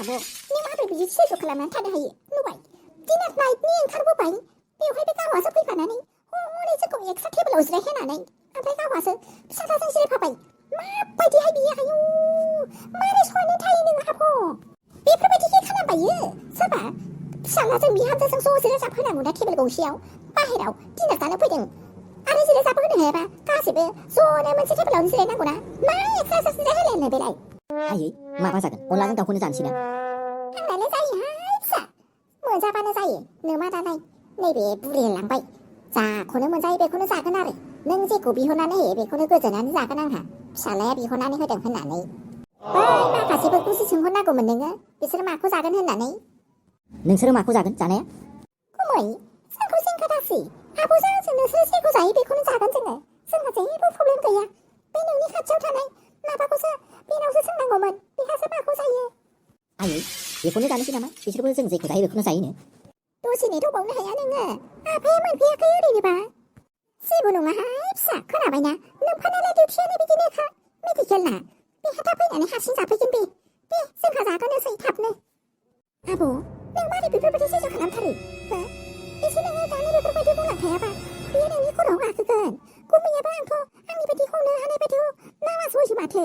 आब' नों माबोरै बिदि सैज्य खालामनानै थानो हायो नुबाय दिनार नाइटनि ओंखारबोबाय बेवहाय बे गावहासो फैफानानै हनै जोंखौ एक्सट्रा टेबोलाव जिरायहोनानै ओमफ्राय गावहासो फिसाज्लाजों जिरायफाबाय माबायदिहाय बियो आयौ मारै सहायनो थायो नों आब' बेफोरबायदिखि खालामबायो सोरबा फिसाज्लाजों बिहामजोजों ज' जिरायजाबहोनांगौ ना टेबोल गंसेयाव बाहेराव दिनार जानो फैदों आरो जिरायजाबहोनो हायाबा गासैबो ज'नो मोनसे टेबोलावनो जिरायनांगौ ना मा एक्सट्रा जिरायहोलायनो बेलाय आयै माबा जागोन अनलाजों दाउखौनो जानोसै ना आंनानो जायोहाय फिसा मोनजाबानो जायो नोमा दालाय नैबे बुरिलांबाय जाखौनो मोनजायो बेखौनो जागोन आरो नों जेखौ बिहरनानै होयो बेखौनो गोजोनानै जागोन आंहा फिसालाया बिहरनानै होदों होननानै बै माखासेफोरखौसो सोंहरनांगौमोन नोङो बिसोर माखौ जागोन होननानै नोंसोरो माखौ जागोन जानाया गुमै जोंखौ जिंगा दासि आब'जों आंजों नोंसोरो जेखौ जायो बेखौनो जागोन जोंहा जेबो प्रब्लेम गैया बे नोंनि खाथियाव थानाय माबाखौसो बेनावसो सोंनांगौमोन बेहासो माखौ जायो आयै बेखौनो जानोसै नामा बिसोरबो जों जेखौ जायो बेखौनो जायोनो दसे नेथ'बावनो हाया नोङो आफाया मोनफैयाखै ओरैनोबा जेबो नङाहाय फिसा खोनाबायना नोंफानालाय डिउटियानो बिदिनोखा मेडिकेलना बेहा थाब फैनानै हारसिं जाफैगोन दे जोंहा जागोनोसै थाबनो आब' नों मारै बेफोरबायदि सैज्य खालामथारो हो एसे नोङो दानो बेफोरबायदि बुंलांखायाबा बेयो नोंनि खर'आव गाखोगोन गुमैयाबा आंथ' आंनि बायदि होनो हानाय बायदि नामासोसै माथो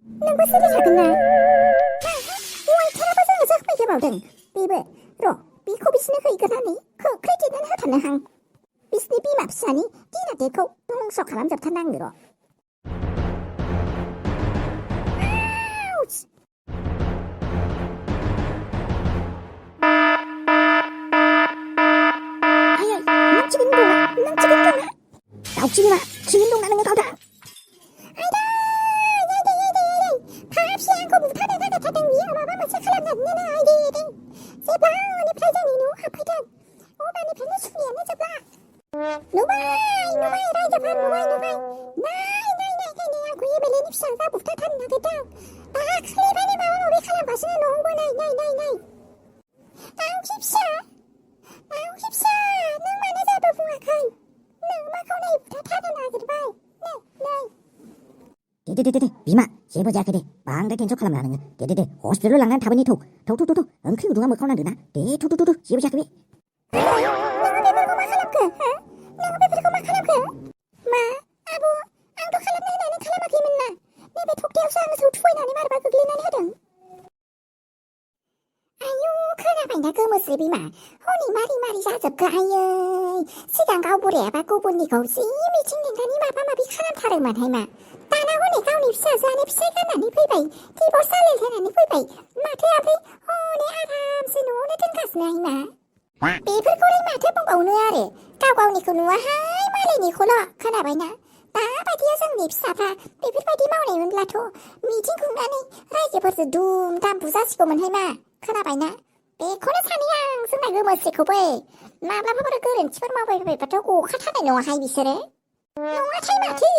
नोंबो सिरि थागोन ना वाइटाराबो जोङो जाखैबावदों बेबो र' बेखौ बिसिनो हैग्रोनानै खोख्लैदेरनानै होथारनोहां बिसिनि बिमा फिसानि दिनार डेटखौ दंस' खालामजोबथारनांगौ र' दाउखि बिमा थिगैनो दंना नोङो गावदा फाफिया आंखौ बुथारनो नागिरथारदों बियो माबा मोनसे खालामनानै आइदे जेब्लानिफ्राय जोंनि न'आव हाबफैदों अब्लानिफ्रायनो सुनियानो जोबला नुबाय रायजोफोर नुबाय नाय आंखौ एमएलएनि फिसाज्ला बुथारथारनो नागिरदों दाख्लैनिफ्रायनो माबा माबि खालामगासिनो न'आवबो नाय दाउखि फिसा नों मानो जेबो बुङाखै नों माखौ नै बुथारथारनो नागिरबाय नै दे बिमा जेबो जायाखै दे बांद्राय टेनसन खालामना नोङो दे हस्पिटालाव लांनानै थाबैनो थौ ओंख्रि गुदुङा मोखाङाव नांदों ना दे थौ जेबो जायाखै बे नोङो बेफोरखौ मा खालामखो मा आब' आंथ' खालामनो होननानै खालामाखैमोन ना नैबे थखथायावसो आं जौ थुफैनानै मारबा गोग्लैनानै होदों आयु खोनाबायना गोमोस्रो बिमा हनै मारै जाजोबखो आयै सिगां गाव बुरायाबा गुबुननिखौ जि मिथिं लिंनानै माबा माबि खालामथारोमोनहाय मा दाना हनै गावनि फिसाजोआनो फिसाइ गाननानै फैबाय दिभर्स जालायलायनानै फैबाय माथो ओमफ्राय हनै आरामसे न'आवनो दोनगासिनोहाय मा बेफोरखौलाय माथो बुंबावनो आरो गावनिखौ नुवाहाय मालायनिखौल' खोनाबायना दाबायदियाव जोंनि फिसाफ्रा बेफोरबायदि मावनायमोनब्लाथ' मिथिं खुंनानै रायजोफोरजों दुम दाम बुजासिगौमोनहाय मा खोनाबायना बेखौनो सानै आं जोंना गोमोस्रिखौबो माब्लाबाफोर गोरोन्थिफोर मावबायबायबाथ' गखाथारनाय नङाहाय बिसोरो नङाथाय माथो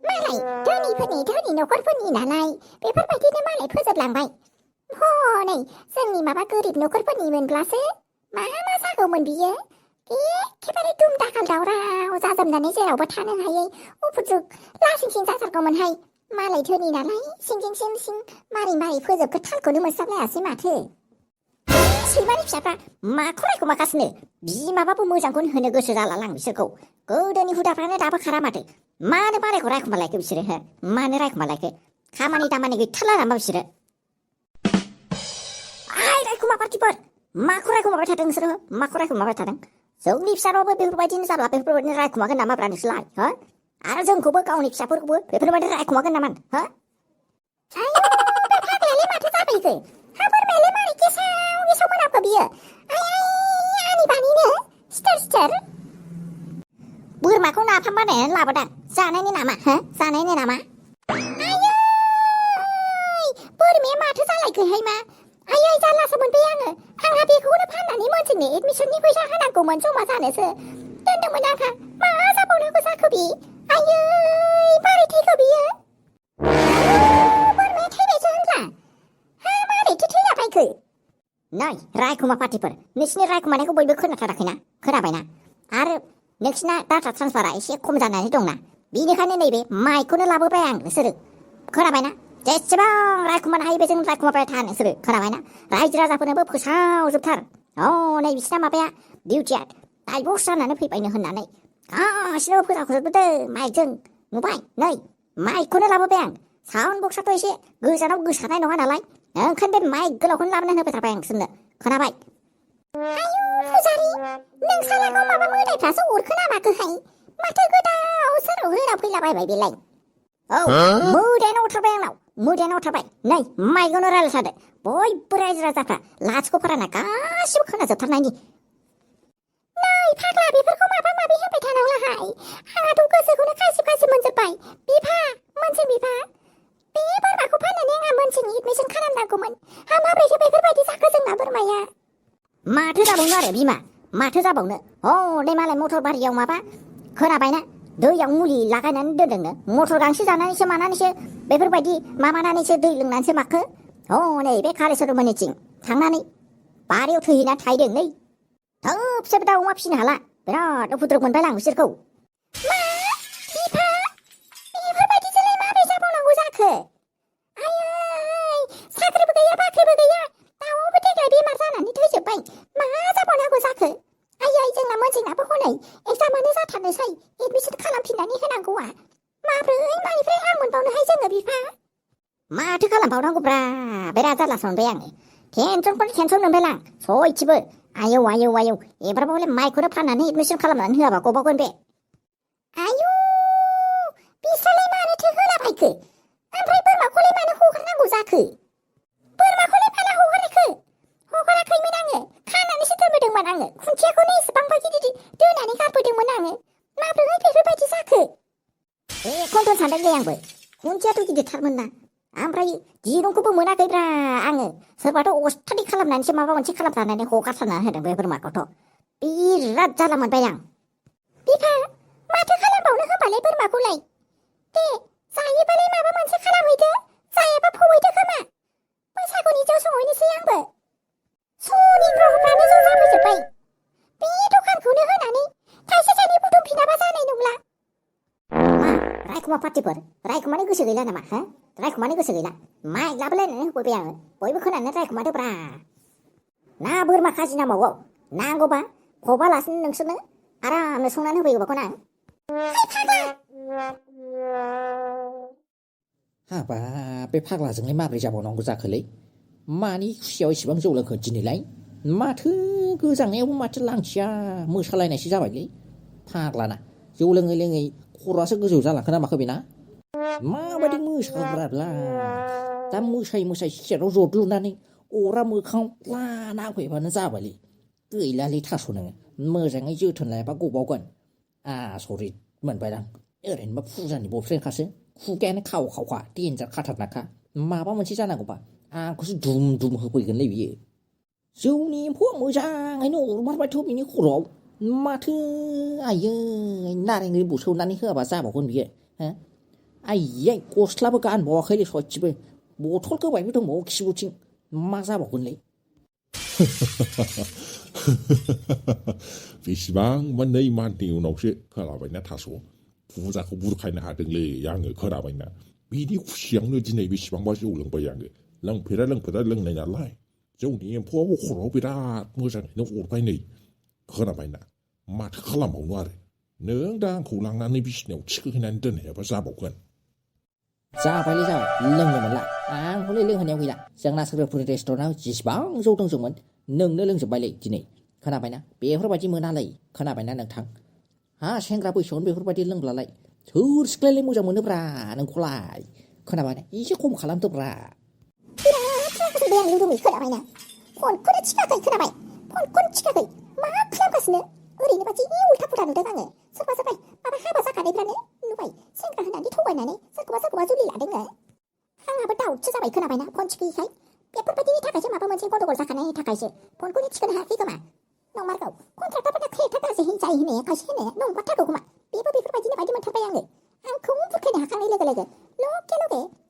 मालाय धोनि न'खरफोरनि नालाय बेफोरबायदिनो मालाय फोजोबलांबाय हनै जोंनि माबा गोरिब न'खरफोरनिमोनब्लासो मा जागौमोन बियो एखेबारे दुम दाखाल दावराव जाजोबनानै जेरावबो थानो हायै उफुद्रुग लासिंसिं जाथारगौमोनहाय मालाय धोनि नालाय सिं मारै फोजोबखो थालखौनो मोनस्लाबलायासै माथो सैमानि फिसाफ्रा माखौ रायखुमागासिनो बिमाबाबो मोजांखौनो होनो गोसो जालालां बिसोरखौ गोदोनि हुदाफ्रानो दाबो खारा माथो मानो बारायखौ रायखुमा लायखो बिसोरो मानो रायखुमा लायखो खामानि दामानि गैथारला नामा बिसोरो रायखुमा पार्टिफोर माखौ रायखुमाबाय थादों नोंसोरो माखौ रायखुमाबाय थादों जोंनि फिसाफ्राबो बेफोरबायदिनो जाब्ला बेफोरबायदिनो रायखुमागोन नामाब्रा नोंसोरलाय आरो जोंखौबो गावनि फिसाफोरखौबो बेफोरबायदि रायखुमागोन नामा फाग्लायालाय माथो जाफैखो बोरमायालाय मारै गेसाव मोनामखो बियो आनि बानिनो सिथार बोरमाखौ नाफाम बानायनानै लाबोदां जानायनि नामा आयै बोरमाया माथो जालायखोहाय मा आयै जारलासो मोनबाय आंहा बेखौनो फाननानै मोनसेनो एडमिसननि फैसा होनांगौमोन जमा जानोसो दोनदोंमोन आंहा मा जाबावनांगौ जाखो बे आयै मारै थैखो बियो बोरमाया थैबायसो होनब्ला मारैथो थैलाबायखो नै रायखुमा पार्टिफोर नोंसिनि रायखुमानायखौ बयबो खोनाथाराखैना खोनाबायना आरो नोंसिना डाटा ट्रान्सफारा एसे खम जानानै दंना बेनिखायनो नैबे माइकखौनो लाबोबाय आं नोंसोरो खोनाबायना जेसेबां रायखुमानो हायो बेजों रायखुमाबाय था नोंसोरो खोनाबायना रायजो राजाफोरनोबो फोसावजोबथार नै बिसिना माबाया डिउटिया दायबस जानानै फैबायनो होननानै गासिनोबो फोसावजोबदो माइकजों नुबाय नै माइकखौनो लाबोबाय आं साउन्ड बक्सआथ' एसे गोजानाव गोसारनाय नङा नालाय ओंखायनो बे माइक गोलावखौनो लाबोनानै होफैथारबाय आं नोंसोरनो खोनाबाय आयु फुजारि नोंसालाखौ माबा मोदायफ्रासो अरखोना माखोहाय माथो गोदाव सोराव होना फैलाबायबाय बेलाय औ मोदायानो अरथारबाय आंनाव मोदायानो अरथारबाय नै माइकआवनो रायलायथारदो बयबो रायजो राजाफ्रा लाथिख' फाराना गासिबो खोनाजोबथारनायनि नै फाग्ला बेफोरखौ माबा माबि होनबाय थानांलाहाय आंहाथ' गोसोखौनो खासिब मोनजोबबाय बिफा मोनसिं बिफा बे बोरमाखौ फाननानै आंहा मोनसिं एडमिसन खालामनांगौमोन माब्रैथो बेफोरबायदि जाखो जोंना बोरमाया माथो जाबावनो आरो बिमा माथो जाबावनो हनै मालाय मटर बारियाव माबा खोनाबायना दैयाव मुलि लागायनानै दोनदोंनो मटर गांसो जानानैसो मानानैसो बेफोरबायदि माबानानैसो दै लोंनानैसो माखो हनै बे कालेश्वर मोननिथिं थांनानै बारियाव थैहैना थाहैदों नै थोबसेबो दाउ अमा फिसिनो हाला बिराद उपद्रब मोनबाय आं बिसोरखौ मा बिफा बेफोरबायदिजोंलाय माबोरै जाबावनांगौ जाखो आयै साख्रिबो गैया बाख्रिबो गैया दाउआबो देग्लाय बेमार जानानै थैजोबबाय मा जाबावनांगौ जाखो आयै जोंना मोनसिंनाबो हनै एगजामानो जाथारनोसै एडमिसन खालामफिननानै होनांगौआ मानिफ्राय रां मोनबावनोहाय जोङो बिफा माथो खालामबावनांगौब्रा बिराद जारलासो मोनबाय आङो टेनसनखौनो टेनसन मोनबाय आं सयथिबो आयौ एबारबो हले माइखौनो फाननानै एडमिसन खालामनानै होआबा गबावगोन बे आयु बिस्रालाय मानोथो होलाबायखो ओमफ्राय बोरमाखौलाय मानो हगारनांगौ जाखो बोरमाखौलाय मानो हगाराखै हगाराखैमोन आङो खानानैसो दोनबोदोंमोन आङो खुन्थियाखौनो एसेबांबा गिदिर दोनानै गारबोदोंमोन आङो माब्रै बेफोरबायदि जाखो बेखौनोथ' सानदोंलै आंबो खुन्थियाथ' गिदिरथारमोन ना ओमफ्राय दिरुंखौबो मोनाखैब्रा आङो सोरबाथ' अस्थादि खालामनानैसो माबा मोनसे खालामथारनानै हगारथारनानै होदों बे बोरमाखौथ' बिराद जारला मोनबाय आं बिफा माथो खालामबावनो होनबालाय बोरमाखौलाय दे जायोबालाय माबा मोनसे खालामहैदो जायाबा फौहैदो खोमा बैसागुनि जौ संहैनोसै आंबो सनि ग्रहफ्रानो ज' जाफैजोब्बाय बे दखानखौनो होनानै थाइसे थाइनै बुथुमफिनाबा जानाय नंला मा रायखुमा पार्टिफोर रायखुमानो गोसो गैला नामा हो रायखुमानो गोसो गैला माइक लाबोलायनानै होफैबाय आङो बयबो खोनानै रायखुमादोब्रा ना बोरमा खाजि नांबावगौ नांगौबा फबालासिनो नोंसोरनो आरामनो संनानै होफैगौबाखौ आं हाबाब बे फाग्लाजोंलाय माबोरै जाबावनांगौ जाखोलै मानि खुसियाव इसेबां जौ लोंखो दिनैलाय माथो गोजांनायावबो माथो लांथिया मोसालायनायसो जाबायलै फाग्लाना जौ लोङै लोङै खर'आसो गोजौ जालांखो ना माखो बेना माबायदि मोसाग्राब्ला दा मोसायै सियाराव जदुनानै अरा मोखाङाव लाना होफैबानो जाबायलै गैलालै थास' नोङो मोजाङै जोथोन लायाबा गबावगोन आसरित मोनबाय आं ओरैनोबा फुजानि बयफ्रेन्डखासो खुगायानो खावखा देन्जार खाथारनाखा माबा मोनसे जानांगौबा आंखौसो दुम होफैगोनलै बियो जौनि एम्फौआ मोजाङैनो अरमारबायथ' बिनि खर'आव माथो आयै नारें लेबु सौनानै होआबा जाबावगोन बियो हो आयै गस्लाबो गानबावाखैलै सयथिबो बथल गोबायबो दंबावो खिबुथिं मा जाबावगोनलै बेसेबांबा 2 मान्थनि उनावसो खोनाबायना थास' फुजाखौ बुरखायनो हादोंलै आङो खोनाबायना बिनि खुसियावनो दिनै बेसेबांबा जौ लोंबाय आङो लोंफेरा लोंनाय नालाय जौनि एम्फौआबो खर'आव बिराद मोजाङैनो अरबाय नै खोनाबायना माथो खालामबावनो आरो नों दा आंखौ लांनानै बिसिनायाव थिखोहैनानै दोनहैयाबा जाबावगोन जाबायलै जाबाय लोंनो मोनला आं हले लोंहोनायाव गैला जोंना सोरबाफोर रेस्टुरेन्टआव जेसेबां जौ दंजोंमोन नोंनो लोंजोब्बायलै दिनै खोनाबायना बेफोरबायदि मोनालै खोनाबायना नोंथां सेंग्रा बैसोआवनो बेफोरबायदि लोंब्लालाय सोर सिख्लायलाय मोजां मोनोब्रा नोंखौलाय खोनाबायना एसे खम खालामदोब्रा बिराद रागा जोंबाय आं लुदुमै खोनाबायना फनखौनो थिखाखै खोनाबाय फनखौनो थिखाखै मा खालामगासिनो ओरैनोबा जि उल्था पुल्था नुदों आङो सोरबा माबा हाबा जाखानायफ्रानो नुबाय सेंग्रा होननानै थगायनानै सोरखौबा जुलि लादोंनो आंहाबो दाउटसो जाबाय खोनाबायना फन थिखैखाय बेफोरबायदिनि थाखायसो माबा मोनसे गन्दगल जाखानायनि थाखायसो फनखौनो थिखोनो हायाखै खोमा नंमारगौ कन्ट्राक्टरफोरना खैथा गाज्रि जायो होननाया खायसे होननाया नंमारथारगौ खोमा बेबो बेफोरबायदिनो बायदि मोनथारबाय आंखौ बुरखायनो हाखानाय लोगो लगे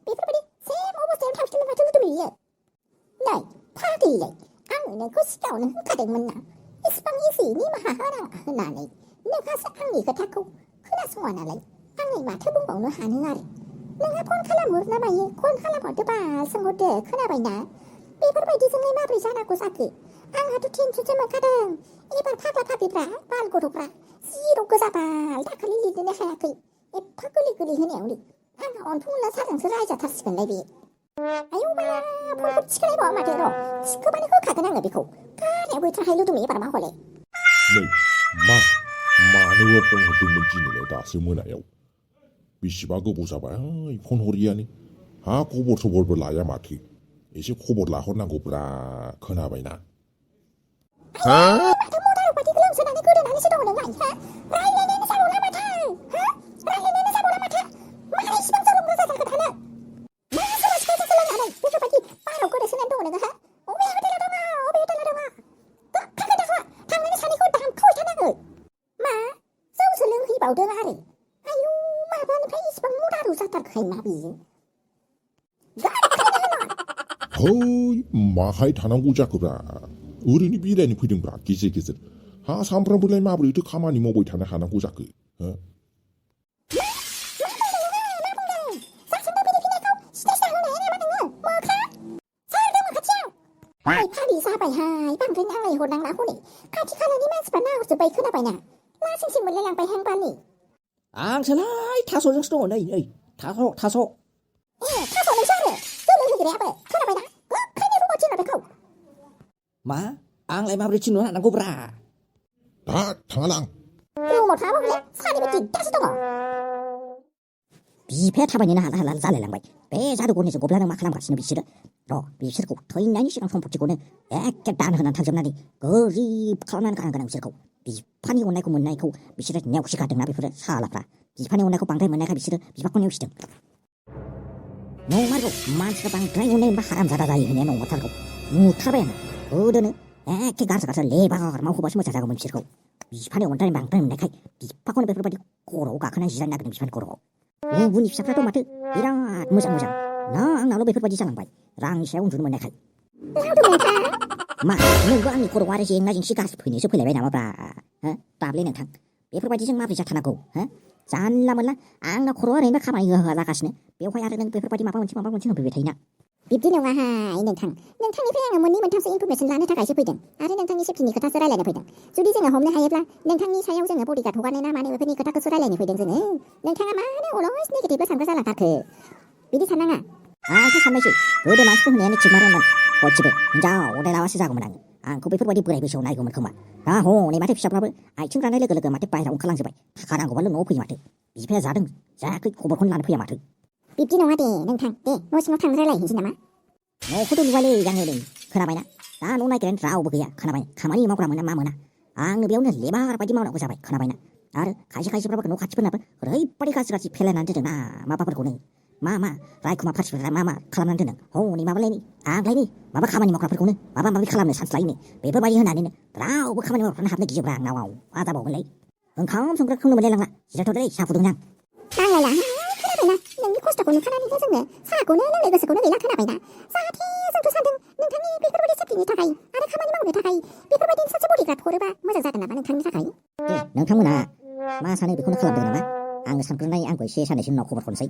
बेफोरबायदि सेम अबस्थायाव थांफिननो माथो लुदुमै बियो नै फाग्लिलाय आङो नोंखौ सिगाङावनो होनखादोंमोन ना इसिबां इजि निमाहा होनाङा होननानै नोंहासो आंनि खोथाखौ खोनासङा नालाय आंलाय माथो बुंबावनो हानो आरो नोंहा फन खालामहरना मायो फन खालामहरदोबा सोंहरदो खोनाबायना बेफोरबायदिजोंलाय माबोरै जानांगौ जाखो आंहाथ' टेनसनसो मोनखादों एबार फाग्ला फाग्लिफ्रा बाल गथ'फ्रा जिर' गोजाबाल दाखालि लिरनोनो हायाखै एफा गोरलै गोरलै होनायावनो आंहा अनथुंना सारजोंसो रायजाथारसिगोनलाय बे आयौ बाला फनखौ थिखोलायबावा माथो र' थिखोबानो होखागोन आङो बेखौ गारनायाव बोथ्राहाय लुदुमै एबार मा हले नै मानोबा फन हरदोंमोन दिनैलाय दासो मोनायाव बेसेबा गोबाव जाबाय फन हरियानो हा खबर सबरबो लाया माथो एसे खबर लाहरनांगौब्रा खोनाबायना माथो मदाराव बादि गोलोमसोनानै गोदोनानैसो दङ नोंलाय हा रायलायनायानो जाबावला माथो हा रायलायनायानो जाबावला माथो मारै इसिबां जलंगा जाजाखो थानो मा सोरबा सिखायजोंसो लोंनानै बेफोरबायदि बाराव गोदोसोनानै दङ नोङो हा अबे हटेलाव दङ अबे हटेलाव दङ थांगोन दाखा थांनानै सानैखौ दामखावबाय थानांगौ मा जौसो लोंहैबावदों आरो आयौ माबानिफ्राय इसिबां मदारु जाथारखाय मा बेयो है माहाय थानांगौ जाखोब्रा ओरैनो बेरायनो फैदोंब्रा गेजेर गेजेर हा सामफ्रामबोलाय माबोरैथो खामानि मावबाय थानो हानांगौ जाखो हो फारि जाबायहाय बांद्राय नांलाय हरनांला हनै खाथि खालानि मानसिफ्रा नाहरजोब्बाय खोनाबायना लासिंसिं मोनलायलांबाय हांबानि आंसोलाय थास'जोंसो दङ नै थास' थास' नोंसो आरो जौ लोंहोग्रायाबो खोनाबायना गोख्रैनो रुमाव थिनहर बेखौ मा आंलाय माबोरै थिनहरनो हानांगौब्रा दा थाङालां रुमाव थाङाबा हले सानैबो दिगदारसो दङ बिफाया थाबायनोनो हाला हाला जालायलांबाय बे जादुगरनिजों गब्लानो मा खालामगासिनो बिसोरो र' बिसोरखौ थैनायनि सिगां सम्पतिखौनो एखे दान होनानै थांजोबनानै गोरिब खालामनानै गालांगोन आं बिसोरखौ बिफानि अननायखौ मोननायखौ बिसोरो नेवसिगारदोंना बेफोरो सालाफ्रा बिफानि अननायखौ बांद्राय मोननायखाय बिसोरो बिफाखौ नेवसिदों नंमारगौ मानसिफ्रा बांद्राय अननाय मोनबा हाराम जादा जायो होननाया नंमारथारगौ नुथारबाय आङो गोदोनो एखे गारजा लेबार मावखौबासो मोजां जागौमोन बिसोरखौ बिफानि अननाय बांद्राय मोननायखाय बिफाखौनो बेफोरबायदि खर'आव गाखोनानै जिरायनो नागिरदों बिफानि खर'आव गुबुननि फिसाफ्राथ' माथो बिराद मोजां ना आंनावल' बेफोरबायदि जालांबाय रांनि सायाव उन्दुनो मोननायखाय मा नोंबो आंनि खर'आव आरो जेंना जेंसि गाज्रि फैनोसो फैलायबाय नामाब्रा हो दाबले नोंथां बेफोरबायदिजों माबोरै जाथारनांगौ हो जानला मोनला आंना खर'आ ओरैनो खामानि होआ जागासिनो बेवहाय आरो नों बेफोरबायदि माबा मोनसे होनफैबाय थायोना बिब्दि नङाहाय नोंथांनिफ्राय आङो मोननै मोनथामसो इनफरमेसन लानो थाखायसो फैदों आरो नोंथांनि सेफ्टिनि खोथासो रायलायनो फैदों जुदि जोङो हमनो हायोब्ला नोंथांनि सायाव जोङो बडिगार्ड हगारनो ना मानो बेफोरनि खोथाखौसो रायलायनो फैदों जोङो नोंथाङा मानो अलवेज नेगेटिभल सानग्रा जालांथारखो बिदि साननाङा आंथ' सानबायसो गोदो मानसिफोर होनायानो थिग मारोमोन हरसेबो हिनजाव उदाय लाबासो जागौमोन आंखौ बेफोरबायदि बोराय बैसोआव नायगौमोन खोमा दा हनै माथो फिसाफ्राबो आथिं राननाय लोगो लोगो माथो बाहेरायाव ओंखारलांजोबबाय थाखा नांगौबाल' न'आव फैयो माथो बिफाया जादों जायाखै खबरखौनो लानो फैया माथो बिब्दि नङा दे नोंथां दे न' सिङाव थांनो रायलायहैनोसै नामा न'खौथ' लुबायलै आङो नै खोनाबायना दा न' नायग्रायानो रावबो गैया खोनाबाय खामानि मावग्रा मोना मा मोना आंनो बेयावनो लेबार बायदि मावनांगौ जाबाय खोनाबायना आरो खायसेफ्राबो न' खाथिफोरनाबो ओरैबायदि गाज्रि फेलायनानै दोनदों ना माबाफोरखौनो मा रायखुमा पार्टिफोरा मा खालामनानै दोनदों हनै माबालायनि आग्लायनि माबा खामानि मावग्राफोरखौनो माबा माबि खालामनो चान्स लायोनो बेफोरबायदि होनानैनो रावबो खामानि मावग्राफ्रानो हाबनो गियोब्रा आंनाव मा जाबावगोनलै ओंखाम संग्राखौनो मोनलायलांला जिरायथ'दोलै साहा फुदुंनो आं नांलायला खोनाबायना नोंनि खस्थ'खौ नुखानानैनो जोङो साहाखौनो लोंनो गोसोखौनो गैला खोनाबायना जाहाथे जोंथ' सानदों नोंथांनि बेफोरबायदि सेफ्टिनि थाखाय आरो खामानि मावनो थाखाय बेफोरबायदि सासे बडिगार्ड हरोबा मोजां जागोन नामा नोंथांनि थाखाय नोंथांमोना मा सानो बेखौनो खालामदों नामा आङो सानग्रोनाय आंबो एसे साननैसो उनाव खबर हरनोसै